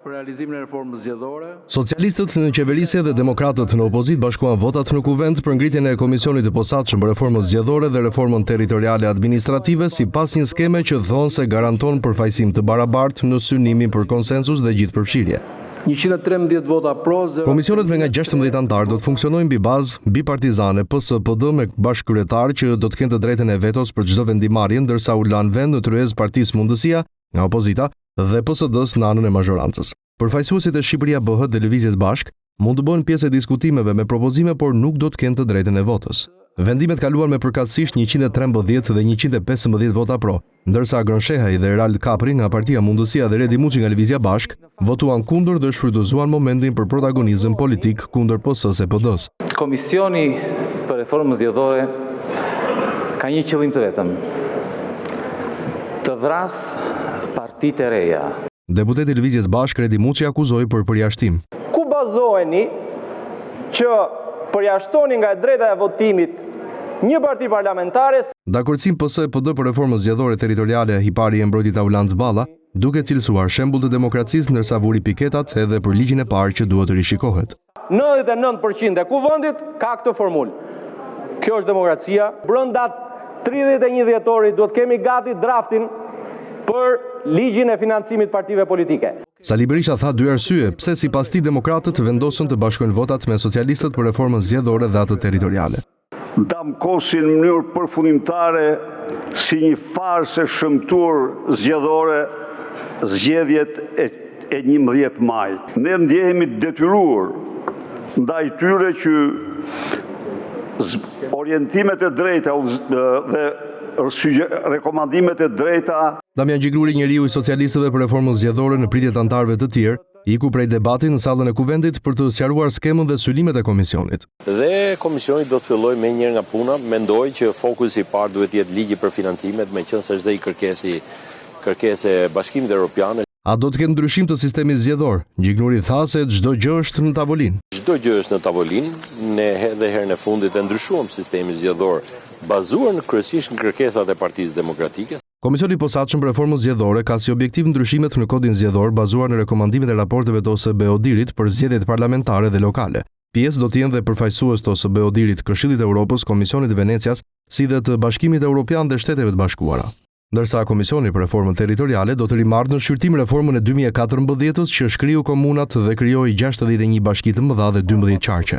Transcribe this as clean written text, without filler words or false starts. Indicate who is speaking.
Speaker 1: për realizimin e reformës zgjedhore.
Speaker 2: Socialistët në qeverisje dhe demokratët në opozit bashkuan votat në kuvend për ngritjen e komisionit të posaçëm për reformën zgjedhore dhe reformën territoriale administrative sipas një skeme që thonë se garanton përfaqësim të barabartë në synimin për konsensus dhe gjithëpërfshirje.
Speaker 1: 113 vota pro.
Speaker 2: Komisionet me nga 16 antar do të funksionojnë mbi bazë bipartizane, PS-PD me bashkëkryetar që do të kenë të drejtën e vetos për çdo vendimarrje, ndërsa u lan vend në tryezë Partisë Mundësia nga opozita dhe PSD-s në anën e mazhorancës. Përfaqësuesit e Shqipëria BH dhe Lëvizjes Bashk mund të bëhen pjesë e diskutimeve me propozime, por nuk do të kenë të drejtën e votës. Vendimet kaluan me përkatësisht 113 dhe 115 vota pro, ndërsa Agron Shehaj dhe Erald Kapri nga Partia Mundësia dhe Redi Muçi nga Lëvizja Bashk votuan kundër dhe shfrytëzuan momentin për protagonizëm politik kundër PS-s e PD-s.
Speaker 3: Komisioni për reformën zgjedhore ka një qëllim të vetëm: të vrasë partitë e reja.
Speaker 2: Deputeti i Lëvizjes Bashk Redi Muçi akuzoi për përjashtim.
Speaker 4: Ku bazoheni që përjashtoni nga e drejta e votimit një parti parlamentare?
Speaker 2: Dakordsim PS-PD për reformën zgjedhore territoriale i pari e mbrojtit Aulant Balla, duke cilësuar shembull të demokracisë, ndërsa vuri piketat edhe për ligjin e parë që duhet të rishikohet.
Speaker 4: 99% e kuvendit ka këtë formulë. Kjo është demokracia. Brenda 31 dhjetorit duhet kemi gati draftin për ligjin e financimit partive politike.
Speaker 2: Sali Berisha tha dy arsye pse sipas tij demokratët vendosën të bashkojnë votat me socialistët për reformën zgjedhore dhe atë territoriale.
Speaker 5: Damkosin në mënyrë përfundimtare si një farsë shëmtuar zgjedhore zgjedhjet e 11 majit. Ne ndjehemi detyruar ndaj tyre që orientimet e drejta dhe rekomandimet e drejta.
Speaker 2: Damian Gjigruri, njeriu i socialistëve për reformën zgjedhore në pritje të antarëve të tjerë, iku prej debatit në sallën e kuvendit për të sqaruar skemën dhe synimet e komisionit.
Speaker 6: Dhe komisioni do të fillojë më njëherë nga puna. Mendoj që fokusi i parë duhet të jetë ligji për financimet, meqense është dhe i kërkesë e Bashkimit Evropian.
Speaker 2: A do të ketë ndryshim të sistemit zgjedhor? Gjigruri tha se çdo gjë është në tavolinë.
Speaker 6: Çdo gjë është në tavolinë. Ne edhe herën e fundit e ndryshuam sistemin zgjedhor, bazuar kryesisht në kërkesat e Partisë Demokratike.
Speaker 2: Komisioni i posaçëm për reformën zgjedhore ka si objektiv ndryshimet në kodin zgjedhor bazuar në rekomandimet e raporteve të OSBE-ODIR-it për zgjedhjet parlamentare dhe lokale. Pjesë do të jenë dhe përfaqësues të OSBE-ODIR-it, Këshillit të Evropës, Komisionit të Venecias, si dhe të Bashkimit Evropian dhe Shteteve të Bashkuara. Ndërsa Komisioni për reformën territoriale do të rimarrë në shqyrtim reformën e 2014-s që shkriu komunat dhe krijoi 61 bashki të mëdha dhe 12 qarqe.